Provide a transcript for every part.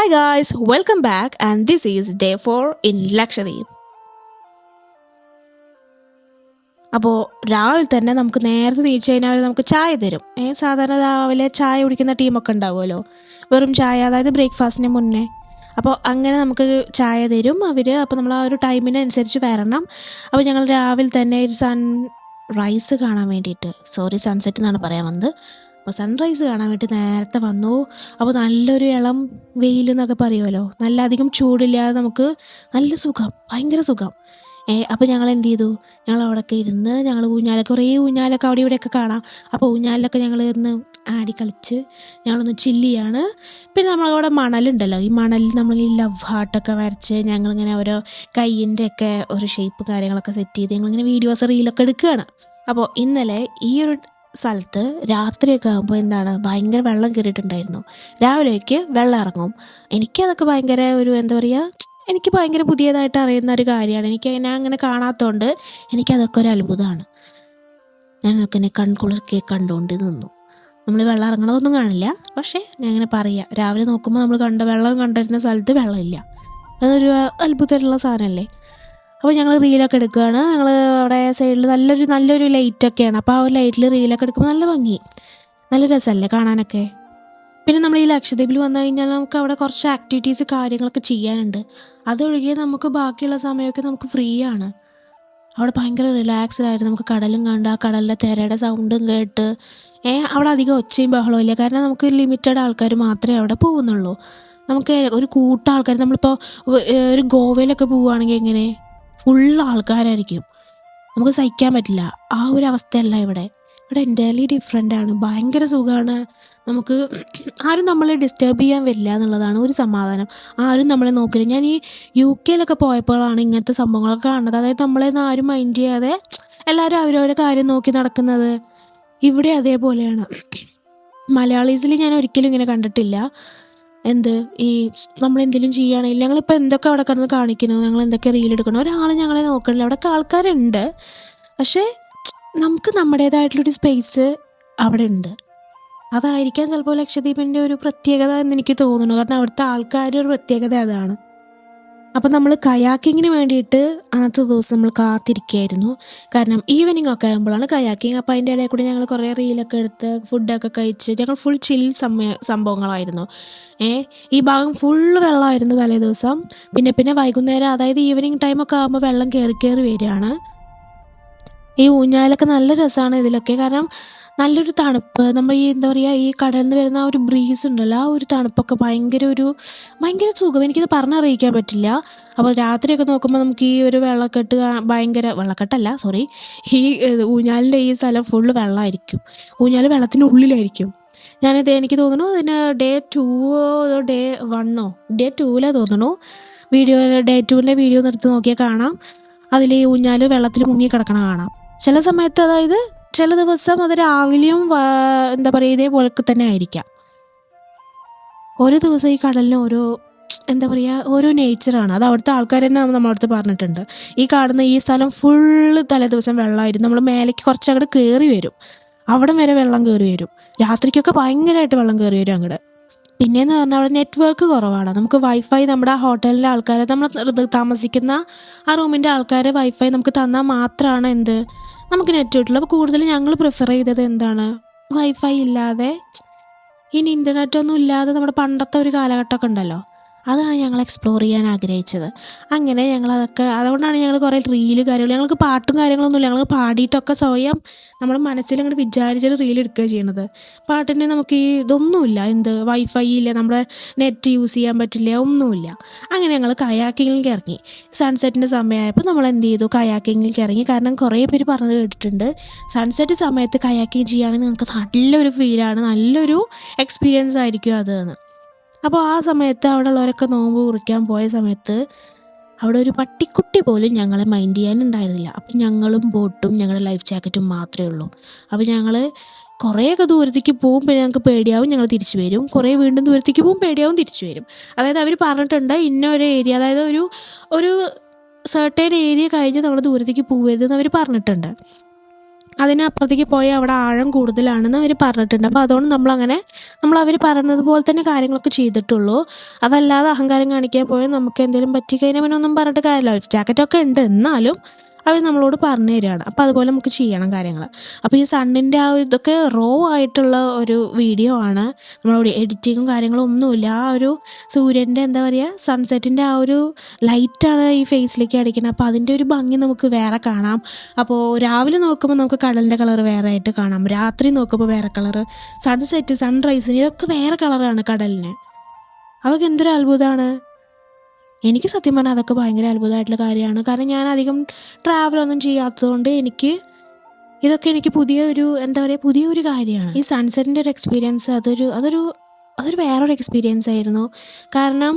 Hi guys, welcome back and this is day 4 in Lakshadweep. അപ്പോൾ രാവിലെ തന്നെ നമുക്ക് നേരത്തെ നീച്ചു കഴിഞ്ഞാൽ നമുക്ക് ചായ തരും. സാധാരണ രാവിലെ ചായ കുടിക്കുന്ന ടീമൊക്കെ ഉണ്ടാവുമല്ലോ, വെറും ചായ, അതായത് ബ്രേക്ക്ഫാസ്റ്റിന് മുന്നേ. അപ്പോൾ അങ്ങനെ നമുക്ക് ചായ തരും അവർ. അപ്പോൾ നമ്മൾ ആ ഒരു ടൈമിനനുസരിച്ച് വരണം. അപ്പോൾ ഞങ്ങൾ രാവിലെ തന്നെ ഒരു സൺറൈസ് കാണാൻ വേണ്ടിയിട്ട്, സൺസെറ്റ് എന്നാണ് പറയാൻ വന്നത്. അപ്പോൾ സൺറൈസ് കാണാൻ വേണ്ടി നേരത്തെ വന്നു. അപ്പോൾ നല്ലൊരു ഇളം വെയിൽ എന്നൊക്കെ പറയുമല്ലോ, നല്ല അധികം ചൂടില്ലാതെ നമുക്ക് നല്ല സുഖം, ഭയങ്കര സുഖം. അപ്പോൾ ഞങ്ങൾ എന്ത് ചെയ്തു, ഞങ്ങൾ അവിടെയൊക്കെ ഇരുന്ന് ഞങ്ങൾ കുറേ ഊഞ്ഞാലൊക്കെ അവിടെ ഇവിടെയൊക്കെ കാണാം. അപ്പോൾ ഊഞ്ഞാലിലൊക്കെ ഞങ്ങൾ ഇന്ന് ആടി കളിച്ച് ഞങ്ങളൊന്ന് ചില്ലിയാണ്. പിന്നെ നമ്മളവിടെ മണലുണ്ടല്ലോ, ഈ മണലിൽ നമ്മൾ ഈ ലവ് ഹാർട്ടൊക്കെ വരച്ച് ഞങ്ങളിങ്ങനെ ഓരോ കയ്യിൻ്റെ ഒക്കെ ഒരു ഷേപ്പ് കാര്യങ്ങളൊക്കെ സെറ്റ് ചെയ്ത് ഞങ്ങളിങ്ങനെ വീഡിയോസ് റീലൊക്കെ എടുക്കുകയാണ്. അപ്പോൾ ഇന്നലെ ഈ ഒരു സ്ഥലത്ത് രാത്രിയൊക്കെ ആകുമ്പോൾ ഭയങ്കര വെള്ളം കയറിയിട്ടുണ്ടായിരുന്നു. രാവിലേക്ക് വെള്ളം ഇറങ്ങും. എനിക്കതൊക്കെ ഭയങ്കര ഒരു എനിക്ക് ഭയങ്കര പുതിയതായിട്ട് അറിയുന്ന ഒരു കാര്യമാണ്. ഞാൻ അങ്ങനെ കാണാത്തതുകൊണ്ട് എനിക്കതൊക്കെ ഒരു അത്ഭുതമാണ്. ഞാനതൊക്കെ എന്നെ കൺകുളിർക്കെ കണ്ടുകൊണ്ട് നിന്നു. നമ്മൾ വെള്ളം ഇറങ്ങണതൊന്നും കാണില്ല, പക്ഷേ ഞാൻ ഇങ്ങനെ പറയാം, രാവിലെ നോക്കുമ്പോൾ നമ്മൾ വെള്ളം കണ്ടിരുന്ന സ്ഥലത്ത് വെള്ളമില്ല. അതൊരു അത്ഭുതമായിട്ടുള്ള സാധനമല്ലേ. അപ്പോൾ ഞങ്ങൾ റീലൊക്കെ എടുക്കുകയാണ്. ഞങ്ങൾ അവിടെ സൈഡിൽ നല്ലൊരു ലൈറ്റൊക്കെയാണ്. അപ്പോൾ ആ ഒരു ലൈറ്റിൽ റീലൊക്കെ എടുക്കുമ്പോൾ നല്ല ഭംഗി, നല്ല രസമല്ലേ കാണാനൊക്കെ. പിന്നെ നമ്മൾ ഈ ലക്ഷദ്വീപിൽ വന്നു കഴിഞ്ഞാൽ നമുക്ക് അവിടെ കുറച്ച് ആക്ടിവിറ്റീസ് കാര്യങ്ങളൊക്കെ ചെയ്യാനുണ്ട്. അതൊഴികെ നമുക്ക് ബാക്കിയുള്ള സമയമൊക്കെ നമുക്ക് ഫ്രീ ആണ്. അവിടെ ഭയങ്കര റിലാക്സ്ഡ് ആയിട്ട് നമുക്ക് കടലും കണ്ട് ആ കടലിലെ തിരയുടെ സൗണ്ടും കേട്ട് അവിടെ അധികം ഒച്ചയും ബഹളവും ഇല്ല. കാരണം നമുക്ക് ലിമിറ്റഡ് ആൾക്കാർ മാത്രമേ അവിടെ പോകുന്നുള്ളൂ. നമുക്ക് ഒരു കൂട്ടം ആൾക്കാർ, നമ്മളിപ്പോൾ ഒരു ഗോവയിലൊക്കെ പോവുകയാണെങ്കിൽ എങ്ങനെ ഫുൾ ആൾക്കാരായിരിക്കും, നമുക്ക് സഹിക്കാൻ പറ്റില്ല. ആ ഒരു അവസ്ഥയല്ല ഇവിടെ എൻ്റയർലി ഡിഫറെൻ്റ് ആണ്. ഭയങ്കര സുഖമാണ്. നമുക്ക് ആരും നമ്മളെ ഡിസ്റ്റർബ് ചെയ്യാൻ വരില്ല എന്നുള്ളതാണ് ഒരു സമാധാനം. ആരും നമ്മളെ നോക്കില്ല. ഞാൻ ഈ UK പോയപ്പോഴാണ് ഇങ്ങനത്തെ സംഭവങ്ങളൊക്കെ കാണുന്നത്. അതായത് നമ്മളെയൊന്നും ആരും മൈൻഡ് ചെയ്യാതെ എല്ലാവരും അവരവരുടെ കാര്യം നോക്കി നടക്കുന്നത്. ഇവിടെ അതേപോലെയാണ്. മലയാളീസിൽ ഞാൻ ഒരിക്കലും ഇങ്ങനെ കണ്ടിട്ടില്ല. ഈ നമ്മളെന്തെങ്കിലും ചെയ്യുകയാണെങ്കിൽ ഞങ്ങളിപ്പോൾ എന്തൊക്കെ അവിടെ കിടന്ന് കാണിക്കുന്നു, ഞങ്ങൾ എന്തൊക്കെ റീലെടുക്കണം, ഒരാൾ ഞങ്ങളെ നോക്കണില്ല. അവിടെയൊക്കെ ആൾക്കാരുണ്ട്, പക്ഷേ നമുക്ക് നമ്മുടേതായിട്ടുള്ളൊരു സ്പേസ് അവിടെ ഉണ്ട്. അതായിരിക്കാം ചിലപ്പോൾ ലക്ഷദ്വീപിൻ്റെ ഒരു പ്രത്യേകത എന്ന് എനിക്ക് തോന്നുന്നു. കാരണം അവിടുത്തെ ആൾക്കാരുടെ ഒരു പ്രത്യേകത അതാണ്. അപ്പം നമ്മൾ കയാക്കിങ്ങിന് വേണ്ടിയിട്ട് അന്നത്തെ ദിവസം നമ്മൾ കാത്തിരിക്കുകയായിരുന്നു. കാരണം ഈവനിങ് ഒക്കെ ആകുമ്പോഴാണ് കയാക്കിങ്. അപ്പോൾ അതിൻ്റെ ഇടയിൽ കൂടി ഞങ്ങൾ കുറേ റീലൊക്കെ എടുത്ത് ഫുഡൊക്കെ കഴിച്ച് ഞങ്ങൾ ഫുൾ ചിൽ സംഭവങ്ങളായിരുന്നു. ഈ ഭാഗം ഫുള്ള് വെള്ളമായിരുന്നു തലേ ദിവസം. പിന്നെ വൈകുന്നേരം, അതായത് ഈവനിങ് ടൈമൊക്കെ ആകുമ്പോൾ വെള്ളം കയറി വരികയാണ്. ഈ ഊഞ്ഞാലൊക്കെ നല്ല രസമാണ് ഇതിലൊക്കെ. കാരണം നല്ലൊരു തണുപ്പ്, നമ്മൾ ഈ കടലിൽ നിന്ന് വരുന്ന ആ ഒരു ബ്രീസ് ഉണ്ടല്ലോ, ആ ഒരു തണുപ്പൊക്കെ ഭയങ്കര സുഖം. എനിക്കിത് പറഞ്ഞറിയിക്കാൻ പറ്റില്ല. അപ്പോൾ രാത്രിയൊക്കെ നോക്കുമ്പോൾ നമുക്ക് ഈ ഒരു ഈ ഊഞ്ഞാലിൻ്റെ ഈ സ്ഥലം ഫുള്ള് വെള്ളമായിരിക്കും. ഊഞ്ഞാൽ വെള്ളത്തിൻ്റെ ഉള്ളിലായിരിക്കും. എനിക്ക് തോന്നുന്നു അതിന് ഡേ 2 ഡേ 1 ഡേ 2 തോന്നുന്നു ഡേ 2 വീഡിയോ നിർത്തി നോക്കിയാൽ കാണാം. അതിൽ ഈ ഊഞ്ഞാൽ വെള്ളത്തിൽ മുങ്ങി കിടക്കണ കാണാം. ചില സമയത്ത്, അതായത് ചില ദിവസം അത് രാവിലെയും ഇതേപോലൊക്കെ തന്നെ ആയിരിക്കാം. ഓരോ ദിവസം ഈ കടലിന് ഓരോ നേച്ചറാണ്. അത് അവിടുത്തെ ആൾക്കാർ തന്നെ നമ്മളടുത്ത് പറഞ്ഞിട്ടുണ്ട്. ഈ കാണുന്ന ഈ സ്ഥലം ഫുള്ള് തലേ ദിവസം വെള്ളമായിരുന്നു. നമ്മൾ മേലേക്ക് കുറച്ചങ്ങോട്ട് കയറി വരും, അവിടെ വരെ വെള്ളം കയറി വരും. രാത്രിക്കൊക്കെ ഭയങ്കരമായിട്ട് വെള്ളം കയറി വരും അങ്ങോട്ട്. പിന്നെയെന്ന് പറഞ്ഞാൽ അവിടെ നെറ്റ്വർക്ക് കുറവാണ്. നമുക്ക് വൈഫൈ, നമ്മുടെ ആ ഹോട്ടലിലെ ആൾക്കാർ, നമ്മൾ താമസിക്കുന്ന ആ റൂമിൻ്റെ ആൾക്കാർ വൈഫൈ നമുക്ക് തന്നാൽ മാത്രമാണ് നമുക്ക് നെറ്റ് കിട്ടുള്ളൂ. അപ്പോൾ കൂടുതൽ ഞങ്ങൾ പ്രിഫർ ചെയ്തത് വൈഫൈ ഇല്ലാതെ, ഇനി ഇൻ്റർനെറ്റൊന്നും ഇല്ലാതെ നമ്മുടെ പണ്ടത്തെ ഒരു കാലഘട്ടമൊക്കെ ഉണ്ടല്ലോ, അതാണ് ഞങ്ങൾ എക്സ്പ്ലോർ ചെയ്യാൻ ആഗ്രഹിച്ചത്. അങ്ങനെ അതുകൊണ്ടാണ് ഞങ്ങൾ കുറേ റീല് കാര്യങ്ങൾ, ഞങ്ങൾക്ക് പാട്ടും കാര്യങ്ങളൊന്നുമില്ല, ഞങ്ങൾക്ക് പാടിയിട്ടൊക്കെ സ്വയം നമ്മൾ മനസ്സിൽ അങ്ങോട്ട് വിചാരിച്ചിട്ട് റീൽ എടുക്കുക ചെയ്യണത്. പാട്ടിൻ്റെ നമുക്ക് ഇതൊന്നുമില്ല, വൈഫൈ ഇല്ല, നമ്മുടെ നെറ്റ് യൂസ് ചെയ്യാൻ പറ്റില്ല, ഒന്നുമില്ല. അങ്ങനെ ഞങ്ങൾ കയാക്കിങ്ങിലേക്ക് ഇറങ്ങി. സൺസെറ്റിൻ്റെ സമയമായപ്പോൾ നമ്മൾ കയാക്കിങ്ങിലേക്ക് ഇറങ്ങി. കാരണം കുറേ പേര് പറഞ്ഞത് കേട്ടിട്ടുണ്ട്, സൺസെറ്റ് സമയത്ത് കയാക്കിങ് ചെയ്യുകയാണെങ്കിൽ നിങ്ങൾക്ക് നല്ലൊരു ഫീലാണ്, നല്ലൊരു എക്സ്പീരിയൻസ് ആയിരിക്കും അതെന്ന്. അപ്പോൾ ആ സമയത്ത് അവിടെ ഉള്ളവരൊക്കെ നോമ്പ് കുറിക്കാൻ പോയ സമയത്ത് അവിടെ ഒരു പട്ടിക്കുട്ടി പോലും ഞങ്ങളെ മൈൻഡ് ചെയ്യാനുണ്ടായിരുന്നില്ല. അപ്പം ഞങ്ങളും ബോട്ടും ഞങ്ങളുടെ ലൈഫ് ജാക്കറ്റും മാത്രമേ ഉള്ളൂ. അപ്പോൾ ഞങ്ങൾ കുറേയൊക്കെ ദൂരത്തേക്ക് പോവും, പിന്നെ ഞങ്ങൾക്ക് പേടിയാവും, ഞങ്ങൾ തിരിച്ചു വരും. കുറേ വീണ്ടും ദൂരത്തേക്ക് പോവും, പേടിയാവും, തിരിച്ചു വരും. അതായത് അവർ പറഞ്ഞിട്ടുണ്ട് ഇന്ന ഒരു ഏരിയ, അതായത് ഒരു സർട്ടൻ ഏരിയ കഴിഞ്ഞ് നമ്മൾ ദൂരത്തേക്ക് പോകരുതെന്ന് അവർ പറഞ്ഞിട്ടുണ്ട്. അതിനപ്പുറത്തേക്ക് പോയാൽ അവിടെ ആഴം കൂടുതലാണെന്ന് അവർ പറഞ്ഞിട്ടുണ്ട്. അപ്പോൾ അതുകൊണ്ട് നമ്മൾ അവർ പറയുന്നത് പോലെ തന്നെ കാര്യങ്ങളൊക്കെ ചെയ്തിട്ടുള്ളൂ. അതല്ലാതെ അഹങ്കാരം കാണിക്കാൻ പോയാൽ നമുക്ക് എന്തെങ്കിലും പറ്റിക്കഴിഞ്ഞാൽ പിന്നെ ഒന്നും പറഞ്ഞിട്ട് കാര്യമില്ല. ലൈഫ് ജാക്കറ്റൊക്കെ ഉണ്ട്, എന്നാലും അവർ നമ്മളോട് പറഞ്ഞു തരികയാണ്. അപ്പോൾ അതുപോലെ നമുക്ക് ചെയ്യണം കാര്യങ്ങൾ. അപ്പോൾ ഈ സണ്ണിൻ്റെ ആ ഇതൊക്കെ റോ ആയിട്ടുള്ള ഒരു വീഡിയോ ആണ്. നമ്മളോട് എഡിറ്റിങ്ങും കാര്യങ്ങളും ഒന്നുമില്ല. ആ ഒരു സൂര്യൻ്റെ എന്താ പറയുക, സൺസെറ്റിൻ്റെ ആ ഒരു ലൈറ്റാണ് ഈ ഫേസിലേക്ക് അടിക്കുന്നത്. അപ്പോൾ അതിൻ്റെ ഒരു ഭംഗി നമുക്ക് വേറെ കാണാം. അപ്പോൾ രാവിലെ നോക്കുമ്പോൾ നമുക്ക് കടലിൻ്റെ കളർ വേറെ ആയിട്ട് കാണാം, രാത്രി നോക്കുമ്പോൾ വേറെ കളറ്, സൺസെറ്റ് സൺറൈസിന് ഇതൊക്കെ വേറെ കളറാണ് കടലിന്. അതൊക്കെ എന്തൊരു അത്ഭുതമാണ്. എനിക്ക് സത്യം പറഞ്ഞാൽ അതൊക്കെ ഭയങ്കര അത്ഭുതമായിട്ടുള്ള കാര്യമാണ്. കാരണം ഞാൻ അധികം ട്രാവലൊന്നും ചെയ്യാത്തതുകൊണ്ട് ഇതൊക്കെ പുതിയൊരു കാര്യമാണ്. ഈ സൺസെറ്റിൻ്റെ ഒരു എക്സ്പീരിയൻസ് അതൊരു വേറൊരു എക്സ്പീരിയൻസ് ആയിരുന്നു. കാരണം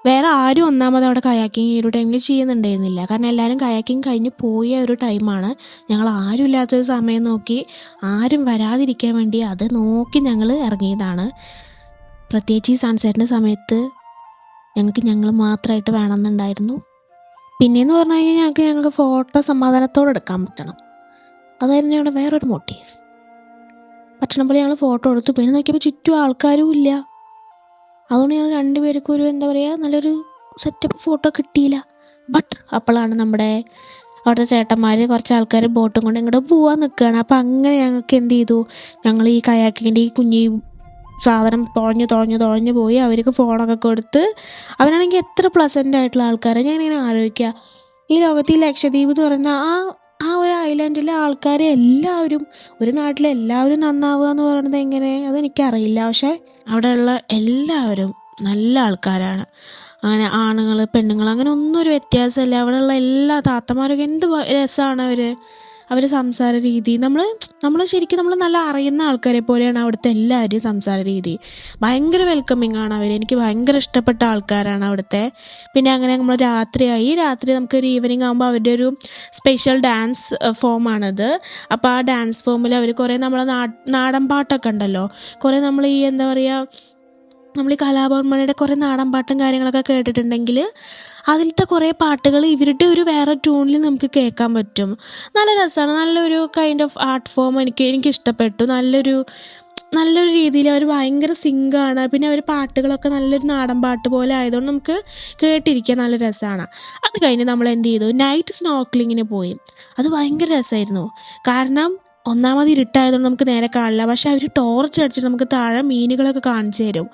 വേറെ ആരും ഒന്നാമത് അവിടെ കയാക്കിങ് ഈ ഒരു ടൈമിൽ ചെയ്യുന്നുണ്ടായിരുന്നില്ല. കാരണം എല്ലാവരും കയാക്കിങ് കഴിഞ്ഞ് പോയ ഒരു ടൈമാണ്. ഞങ്ങൾ ആരും ഇല്ലാത്തൊരു സമയം നോക്കി, ആരും വരാതിരിക്കാൻ വേണ്ടി അത് നോക്കി ഞങ്ങൾ ഇറങ്ങിയതാണ്. പ്രത്യേകിച്ച് ഈ സൺസെറ്റിൻ്റെ സമയത്ത് ഞങ്ങൾ മാത്രമായിട്ട് വേണമെന്നുണ്ടായിരുന്നു. പിന്നെയെന്ന് പറഞ്ഞു കഴിഞ്ഞാൽ ഞങ്ങൾക്ക് ഫോട്ടോ സമാധാനത്തോടെ എടുക്കാൻ പറ്റണം. അതായിരുന്നു ഞങ്ങളുടെ വേറൊരു മോട്ടീവ്. പറ്റണം പോലെ ഞങ്ങൾ ഫോട്ടോ എടുത്തു. പിന്നെ നോക്കിയപ്പോൾ ചുറ്റും ആൾക്കാരും ഇല്ല. അതുകൊണ്ട് ഞങ്ങൾ രണ്ടുപേർക്കും ഒരു എന്താ പറയുക, നല്ലൊരു സെറ്റപ്പ് ഫോട്ടോ കിട്ടിയില്ല. ബട്ട് അപ്പോഴാണ് നമ്മുടെ അവിടുത്തെ ചേട്ടന്മാർ കുറച്ച് ആൾക്കാർ ബോട്ടും കൊണ്ട് ഇങ്ങോട്ട് പോകാൻ നിൽക്കുകയാണ്. അപ്പോൾ അങ്ങനെ ഞങ്ങൾക്ക് എന്ത് ചെയ്തു, ഞങ്ങൾ ഈ കയാക്കിൻ്റെ ഈ കുഞ്ഞി സാധനം തുഴഞ്ഞു പോയി അവർക്ക് ഫോണൊക്കെ കൊടുത്ത്. അവനാണെങ്കിൽ എത്ര പ്ലസൻ്റ് ആയിട്ടുള്ള ആൾക്കാരാണ്. ഞാനിങ്ങനെ ആലോചിക്കുക, ഈ ലോകത്ത് ഈ ലക്ഷദ്വീപ് എന്ന് പറയുന്ന ആ ഒരു ഐലൻഡിലെ ആൾക്കാരെ എല്ലാവരും, ഒരു നാട്ടിലെ എല്ലാവരും നന്നാവുക എന്ന് പറയുന്നത് എങ്ങനെ, അതെനിക്കറിയില്ല. പക്ഷേ അവിടെയുള്ള എല്ലാവരും നല്ല ആൾക്കാരാണ്. അങ്ങനെ ആണുങ്ങൾ പെണ്ണുങ്ങൾ അങ്ങനെ ഒന്നും ഒരു വ്യത്യാസമില്ല. അവിടെയുള്ള എല്ലാ താത്തമാരൊക്കെ എന്ത് രസമാണ് അവരുടെ സംസാര രീതി. നമ്മൾ ശരിക്കും നമ്മൾ നല്ല അറിയുന്ന ആൾക്കാരെ പോലെയാണ് അവിടുത്തെ എല്ലാവരുടെയും സംസാര രീതി. ഭയങ്കര വെൽക്കമിങ് ആണ് അവർ. എനിക്ക് ഭയങ്കര ഇഷ്ടപ്പെട്ട ആൾക്കാരാണ് അവിടുത്തെ. പിന്നെ അങ്ങനെ നമ്മൾ രാത്രി നമുക്കൊരു ഈവനിങ് ആകുമ്പോൾ അവരുടെ ഒരു സ്പെഷ്യൽ ഡാൻസ് ഫോമാണത്. അപ്പോൾ ആ ഡാൻസ് ഫോമിൽ അവർ കുറേ നമ്മളെ നാടൻ പാട്ടൊക്കെ ഉണ്ടല്ലോ, കുറേ നമ്മൾ ഈ എന്താ പറയുക, നമ്മൾ ഈ കലാഭവൻ മണിയുടെ കുറേ നാടൻ പാട്ടും കാര്യങ്ങളൊക്കെ കേട്ടിട്ടുണ്ടെങ്കിൽ അതിലത്തെ കുറേ പാട്ടുകൾ ഇവരുടെ ഒരു വേറെ ട്യൂണിൽ നമുക്ക് കേൾക്കാൻ പറ്റും. നല്ല രസമാണ്. നല്ലൊരു കൈൻഡ് ഓഫ് ആർട്ട് ഫോം എനിക്ക് ഇഷ്ടപ്പെട്ടു. നല്ലൊരു രീതിയിൽ അവർ ഭയങ്കര സിങ്കാണ്. പിന്നെ അവർ പാട്ടുകളൊക്കെ നല്ലൊരു നാടൻ പാട്ട് പോലെ ആയതുകൊണ്ട് നമുക്ക് കേട്ടിരിക്കാൻ നല്ല രസമാണ്. അത് കഴിഞ്ഞ് നമ്മൾ എന്ത് ചെയ്തു, നൈറ്റ് സ്നോർക്കലിങ്ങിന് പോയി. അത് ഭയങ്കര രസമായിരുന്നു. കാരണം ഒന്നാമത് ഇരുട്ടായതുകൊണ്ട് നമുക്ക് നേരെ കാണില്ല. പക്ഷെ അവർ ടോർച്ച് അടിച്ചിട്ട് നമുക്ക് താഴെ മീനുകളൊക്കെ കാണിച്ചു തരും.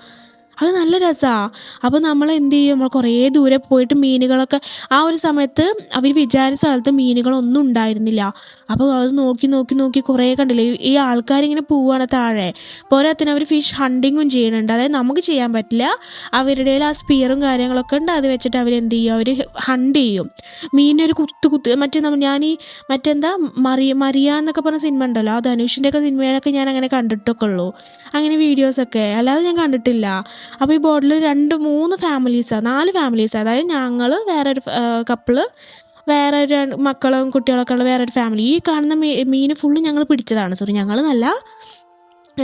അത് നല്ല രസമാണ്. അപ്പോൾ നമ്മൾ എന്ത് ചെയ്യും, നമ്മൾ കുറേ ദൂരെ പോയിട്ട് മീനുകളൊക്കെ, ആ ഒരു സമയത്ത് അവർ വിചാരിച്ച സ്ഥലത്ത് മീനുകളൊന്നും ഉണ്ടായിരുന്നില്ല. അപ്പോൾ അത് നോക്കി കുറേ കണ്ടില്ലേ, ഈ ആൾക്കാരിങ്ങനെ പോവുകയാണ് താഴെ. പോരാത്തിന് അവർ ഫിഷ് ഹണ്ടിങ്ങും ചെയ്യുന്നുണ്ട്. അതായത് നമുക്ക് ചെയ്യാൻ പറ്റില്ല, അവരുടെ ആ സ്പിയറും കാര്യങ്ങളൊക്കെ ഉണ്ട്. അത് വെച്ചിട്ട് അവരെന്ത് ചെയ്യും, അവർ ഹണ്ട് ചെയ്യും മീനൊരു കുത്ത്. മറ്റെന്താ മറിയ എന്നൊക്കെ പറഞ്ഞ സിനിമ ഉണ്ടല്ലോ, ആ ധനുഷിൻ്റെയൊക്കെ സിനിമയിലൊക്കെ ഞാൻ അങ്ങനെ കണ്ടിട്ടൊക്കെ ഉള്ളൂ, അങ്ങനെ വീഡിയോസൊക്കെ, അല്ലാതെ ഞാൻ കണ്ടിട്ടില്ല. അപ്പോൾ ഈ ബോട്ടിൽ 4 ഫാമിലീസ്, അതായത് ഞങ്ങൾ, വേറൊരു കപ്പിള്, വേറൊരു മക്കളും കുട്ടികളൊക്കെ ഉള്ള വേറൊരു ഫാമിലി. ഈ കാണുന്ന മീൻ ഫുള്ള് ഞങ്ങൾ പിടിച്ചതാണ്. ഞങ്ങൾ നല്ല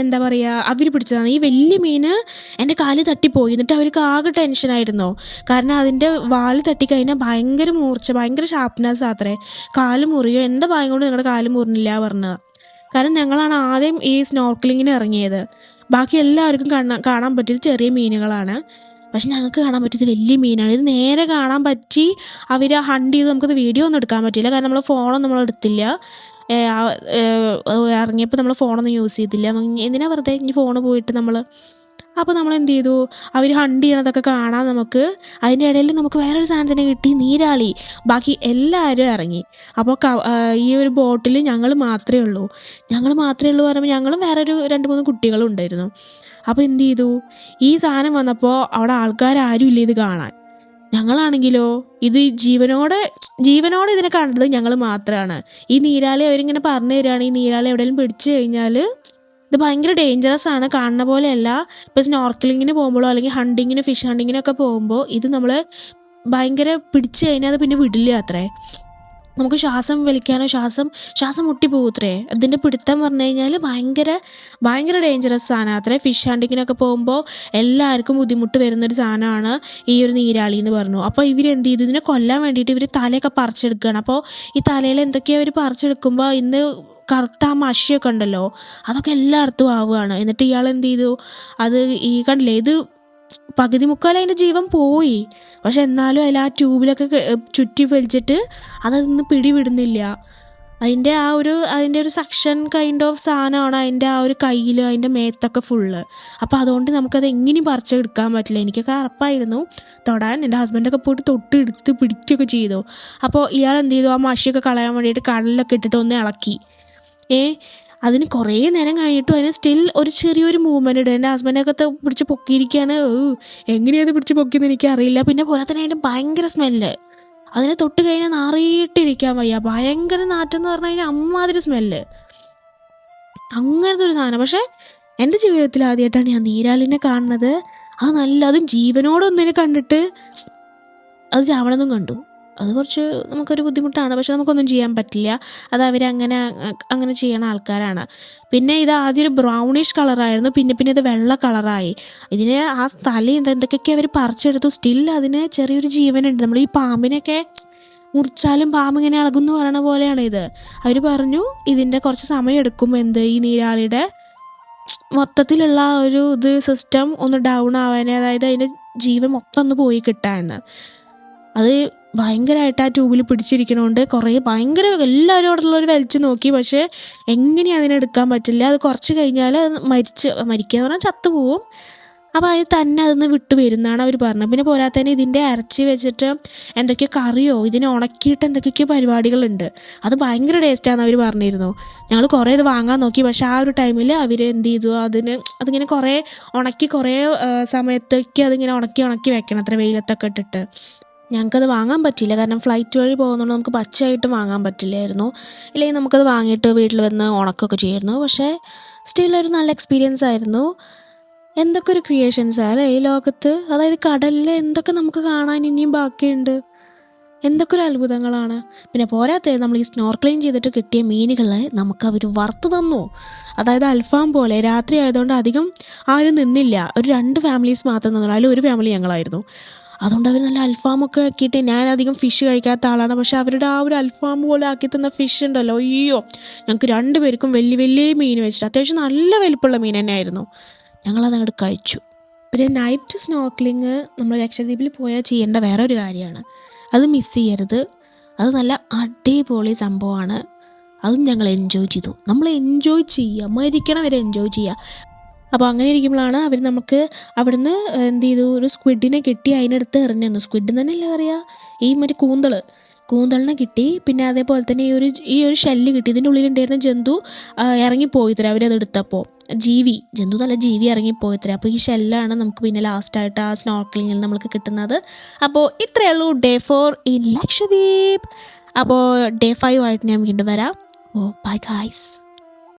എന്താ പറയുക, അവർ പിടിച്ചതാണ്. ഈ വലിയ മീന് എൻ്റെ കാല് തട്ടിപ്പോയി. എന്നിട്ട് അവർക്ക് ആകെ ടെൻഷനായിരുന്നു. കാരണം അതിൻ്റെ വാല് തട്ടിക്കഴിഞ്ഞാൽ ഭയങ്കര മൂർച്ച, ഭയങ്കര ഷാർപ്പ്നെസ് അത്രേ. കാല് മുറിയോ, എന്താ ഭയം കൊണ്ട് നിങ്ങളുടെ കാല് മുറിഞ്ഞില്ല പറഞ്ഞത്. കാരണം ഞങ്ങളാണ് ആദ്യം ഈ സ്നോർക്കലിങ്ങിന് ഇറങ്ങിയത്. ബാക്കി എല്ലാവർക്കും കാണാൻ പറ്റിയത് ചെറിയ മീനുകളാണ്. പക്ഷെ ഞങ്ങൾക്ക് കാണാൻ പറ്റിയത് വലിയ മീനാണ്. ഇത് നേരെ കാണാൻ പറ്റി. അവർ ഹണ്ട് ചെയ്ത് നമുക്കത് വീഡിയോ ഒന്നും എടുക്കാൻ പറ്റില്ല. കാരണം നമ്മൾ ഫോണൊന്നും നമ്മൾ എടുത്തില്ല. ഇറങ്ങിയപ്പോൾ നമ്മൾ ഫോണൊന്നും യൂസ് ചെയ്തില്ല. എന്തിനാ വെറുതെ ഇനി ഫോണ് പോയിട്ട് അപ്പോൾ നമ്മൾ എന്ത് ചെയ്തു, അവർ ഹണ്ട് ചെയ്യണതൊക്കെ കാണാൻ നമുക്ക്. അതിൻ്റെ ഇടയിൽ നമുക്ക് വേറൊരു സാധനത്തിന് കിട്ടി, നീരാളി. ബാക്കി എല്ലാവരും ഇറങ്ങി. അപ്പോൾ ഈ ഒരു ബോട്ടിൽ ഞങ്ങൾ മാത്രമേ ഉള്ളൂ പറയുമ്പോൾ ഞങ്ങളും വേറൊരു 2-3 കുട്ടികളും ഉണ്ടായിരുന്നു. അപ്പോൾ എന്ത് ചെയ്തു, ഈ സാധനം വന്നപ്പോൾ അവിടെ ആൾക്കാരും ഇല്ല ഇത് കാണാൻ. ഞങ്ങളാണെങ്കിലോ ഇത് ജീവനോടെ ഇതിനെ കണ്ടത് ഞങ്ങൾ മാത്രമാണ്. ഈ നീരാളി അവരിങ്ങനെ പറഞ്ഞു തരികയാണ്, ഈ നീരാളി എവിടെയെങ്കിലും പിടിച്ചു കഴിഞ്ഞാൽ ഇത് ഭയങ്കര ഡേഞ്ചറസ് ആണ്, കാണുന്ന പോലെയല്ല. ഇപ്പോൾ സ്നോർക്കലിങ്ങിന് പോകുമ്പോഴോ അല്ലെങ്കിൽ ഫിഷ് ഹണ്ടിങ്ങിനൊക്കെ പോകുമ്പോൾ ഇത് നമ്മൾ ഭയങ്കര പിടിച്ചു കഴിഞ്ഞാൽ അത് പിന്നെ വിടില്ല അത്രേ. നമുക്ക് ശ്വാസം വലിക്കാനോ ശ്വാസം മുട്ടിപ്പോകുത്രേ. ഇതിൻ്റെ പിടുത്തം പറഞ്ഞു കഴിഞ്ഞാൽ ഭയങ്കര ഡേഞ്ചറസ് സാധനം അത്രേ. ഫിഷ് ഹണ്ടിങ്ങിനൊക്കെ പോകുമ്പോൾ എല്ലാവർക്കും ബുദ്ധിമുട്ട് വരുന്നൊരു സാധനമാണ് ഈ ഒരു നീരാളി എന്ന് പറഞ്ഞു. അപ്പോൾ ഇവരെന്ത് ചെയ്തു, ഇതിനെ കൊല്ലാൻ വേണ്ടിയിട്ട് ഇവർ തലയൊക്കെ പറിച്ചെടുക്കുകയാണ്. അപ്പോൾ ഈ തലയിൽ എന്തൊക്കെയാണ് അവർ പറിച്ചെടുക്കുമ്പോൾ ഇന്ന് കറുത്ത ആ മഷിയൊക്കെ ഉണ്ടല്ലോ അതൊക്കെ എല്ലായിടത്തും ആവുകയാണ്. എന്നിട്ട് ഇയാൾ എന്ത് ചെയ്തു, അത് ഈ കണ്ടില്ലേ ഇത് പകുതി മുക്കാൽ അതിൻ്റെ ജീവൻ പോയി, പക്ഷെ എന്നാലും അതിൽ ആ ട്യൂബിലൊക്കെ ചുറ്റി വലിച്ചിട്ട് അതൊന്നും പിടിവിടുന്നില്ല. അതിൻ്റെ ഒരു സെക്ഷൻ കൈൻഡ് ഓഫ് സാധനമാണ് അതിൻ്റെ ആ ഒരു കയ്യിൽ അതിൻ്റെ മേത്തൊക്കെ ഫുള്ള്. അപ്പോൾ അതുകൊണ്ട് നമുക്കത് എങ്ങനെയും പറിച്ചെടുക്കാൻ പറ്റില്ല. എനിക്കൊക്കെ അറപ്പായിരുന്നു തൊടാൻ. എൻ്റെ ഹസ്ബൻഡൊക്കെ പോയിട്ട് തൊട്ട് പിടിക്കുകയൊക്കെ ചെയ്തു. അപ്പോൾ ഇയാൾ എന്ത് ചെയ്തു, ആ മഷിയൊക്കെ കളയാൻ വേണ്ടിയിട്ട് കടലിലൊക്കെ ഇട്ടിട്ട് ഒന്ന് ഇളക്കി. അതിന് കുറേ നേരം കഴിഞ്ഞിട്ടും അതിന് സ്റ്റിൽ ഒരു ചെറിയൊരു മൂവ്മെൻറ്റ് ഉണ്ട്. എൻ്റെ ഹസ്ബൻഡൊക്കെ പിടിച്ച് പൊക്കിയിരിക്കുകയാണ്. എങ്ങനെയത് പിടിച്ച് പൊക്കിയെന്ന് എനിക്കറിയില്ല. പിന്നെ പോലെ തന്നെ അതിൻ്റെ ഭയങ്കര സ്മെല്ല്, അതിനെ തൊട്ട് കഴിഞ്ഞാൽ നാറിയിട്ടിരിക്കാൻ വയ്യ. ഭയങ്കര നാറ്റം എന്ന് പറഞ്ഞു കഴിഞ്ഞാൽ അമ്മാതിരി സ്മെല്ല്, അങ്ങനത്തെ ഒരു സാധനം. പക്ഷേ എൻ്റെ ജീവിതത്തിൽ ആദ്യമായിട്ടാണ് ഞാൻ നീരാളിനെ കാണുന്നത്. അതും ജീവനോടൊന്നിനെ കണ്ടിട്ട് അത് ചാവണമെന്നും കണ്ടു. അത് കുറച്ച് നമുക്കൊരു ബുദ്ധിമുട്ടാണ്, പക്ഷെ നമുക്കൊന്നും ചെയ്യാൻ പറ്റില്ല. അത് അങ്ങനെ ചെയ്യണ ആൾക്കാരാണ്. പിന്നെ ഇത് ആദ്യം ഒരു ബ്രൗണിഷ് കളറായിരുന്നു, പിന്നെ ഇത് വെള്ള കളറായി. ഇതിന് ആ തലയും എന്തൊക്കെയൊക്കെ അവർ പറിച്ചെടുത്തു. സ്റ്റിൽ അതിന് ചെറിയൊരു ജീവനുണ്ട്. നമ്മൾ ഈ പാമ്പിനൊക്കെ മുറിച്ചാലും പാമ്പ് ഇങ്ങനെ ഇളകുന്നു പറയണ പോലെയാണ് ഇത്. അവർ പറഞ്ഞു ഇതിൻ്റെ കുറച്ച് സമയം എടുക്കും, ഈ നീരാളിയുടെ മൊത്തത്തിലുള്ള ഒരു സിസ്റ്റം ഒന്ന് ഡൗൺ ആവാൻ, അതായത് അതിൻ്റെ ജീവൻ മൊത്തം ഒന്ന് പോയി കിട്ടാമെന്ന്. അത് ഭയങ്കരമായിട്ട് ആ ട്യൂബിൽ പിടിച്ചിരിക്കണോണ്ട് ഭയങ്കര എല്ലാവരോടുള്ളൊരു വലിച്ചു നോക്കി, പക്ഷേ എങ്ങനെയും അതിനെടുക്കാൻ പറ്റില്ല. അത് കുറച്ച് കഴിഞ്ഞാൽ മരിക്കുക പറഞ്ഞാൽ ചത്തുപോവും. അപ്പോൾ അത് തന്നെ അതൊന്ന് വിട്ട് വരുന്നതാണ് അവർ പറഞ്ഞത്. പിന്നെ പോരാത്തന്നെ ഇതിൻ്റെ ഇറച്ചി വെച്ചിട്ട് എന്തൊക്കെയോ കറിയോ ഇതിനെ ഉണക്കിയിട്ട് എന്തൊക്കെയൊക്കെയോ പരിപാടികളുണ്ട്. അത് ഭയങ്കര ടേസ്റ്റാണെന്ന് അവർ പറഞ്ഞിരുന്നു. ഞങ്ങൾ കുറേ ഇത് വാങ്ങാൻ നോക്കി, പക്ഷേ ആ ഒരു ടൈമിൽ അവർ എന്ത് ചെയ്തു, അതിങ്ങനെ കുറേ സമയത്തേക്ക് അതിങ്ങനെ ഉണക്കി വെക്കണം, അത്ര വെയിലത്തൊക്കെ ഇട്ടിട്ട്. ഞങ്ങൾക്കത് വാങ്ങാൻ പറ്റിയില്ല, കാരണം ഫ്ലൈറ്റ് വഴി പോകുന്നതുകൊണ്ട് നമുക്ക് പച്ചയായിട്ട് വാങ്ങാൻ പറ്റില്ലായിരുന്നു. ഇല്ലെങ്കിൽ നമുക്കത് വാങ്ങിയിട്ട് വീട്ടിൽ വന്ന് ഉണക്കൊക്കെ ചെയ്യായിരുന്നു. പക്ഷേ സ്റ്റിൽ ഒരു നല്ല എക്സ്പീരിയൻസ് ആയിരുന്നു. എന്തൊക്കെ ഒരു ക്രിയേഷൻസാണ് അല്ലേ ഈ ലോകത്ത്. അതായത് കടലിൽ എന്തൊക്കെ നമുക്ക് കാണാൻ ഇനിയും ബാക്കിയുണ്ട്, എന്തൊക്കെ ഒരു അത്ഭുതങ്ങളാണ്. പിന്നെ പോരാത്തേ നമ്മൾ ഈ സ്നോർക്ലിംഗ് ചെയ്തിട്ട് കിട്ടിയ മീനുകളെ നമുക്ക് അവർ വറുത്ത് തന്നു. അതായത് അൽഫാം പോലെ. രാത്രി ആയതുകൊണ്ട് അധികം ആരും നിന്നില്ല, ഒരു 2 ഫാമിലീസ് മാത്രം നിന്നു. അതിൽ ഒരു ഫാമിലി ഞങ്ങളായിരുന്നു. അതുകൊണ്ട് അവർ നല്ല അൽഫാമൊക്കെ ആക്കിയിട്ട്, ഞാൻ അധികം ഫിഷ് കഴിക്കാത്ത ആളാണ്, പക്ഷെ അവരുടെ ആ ഒരു അൽഫാം പോലെ ആക്കി തന്ന ഫിഷ് ഉണ്ടല്ലോ, അയ്യോ, ഞങ്ങൾക്ക് 2 പേർക്കും വലിയ മീൻ വെച്ചിട്ട് അത്യാവശ്യം നല്ല വലിപ്പമുള്ള മീൻ തന്നെയായിരുന്നു. ഞങ്ങളത് അങ്ങോട്ട് കഴിച്ചു. പിന്നെ നൈറ്റ് സ്നോർക്ലിങ് നമ്മൾ ലക്ഷദ്വീപിൽ പോയാൽ ചെയ്യേണ്ട വേറൊരു കാര്യമാണ്, അത് മിസ് ചെയ്യരുത്. അത് നല്ല അടിപൊളി സംഭവമാണ്. അതും ഞങ്ങൾ എൻജോയ് ചെയ്തു. നമ്മൾ എൻജോയ് ചെയ്യുക, മരിക്കണം വരെ എൻജോയ് ചെയ്യുക. അപ്പോൾ അങ്ങനെ ഇരിക്കുമ്പോഴാണ് അവർ നമുക്ക് അവിടുന്ന് എന്ത് ചെയ്തു, ഒരു സ്ക്വിഡിനെ കിട്ടി, അതിനടുത്ത് എറിഞ്ഞു തന്നു. സ്ക്വിഡ് തന്നെയല്ല പറയുക, ഈ മറ്റേ കൂന്തളിനെ കിട്ടി. പിന്നെ അതേപോലെ തന്നെ ഈ ഒരു ഷെല്ല് കിട്ടി. ഇതിൻ്റെ ഉള്ളിലുണ്ടായിരുന്ന ജന്തു ഇറങ്ങിപ്പോയി തരാം അവരത് എടുത്തപ്പോൾ. ജന്തു നല്ല ജീവി ഇറങ്ങിപ്പോയി തരാം. അപ്പോൾ ഈ ഷെല്ലാണ് നമുക്ക് പിന്നെ ലാസ്റ്റായിട്ട് ആ സ്നോർക്ലിങ്ങിൽ നമുക്ക് കിട്ടുന്നത്. അപ്പോൾ ഇത്രയേ ഉള്ളൂ ഡേ 4 ഇൻ ലക്ഷദ്വീപ്. അപ്പോൾ ഡേ 5 ആയിട്ട് ഞാൻ വീണ്ടും വരാം. ഓ ബൈ ഗൈസ്.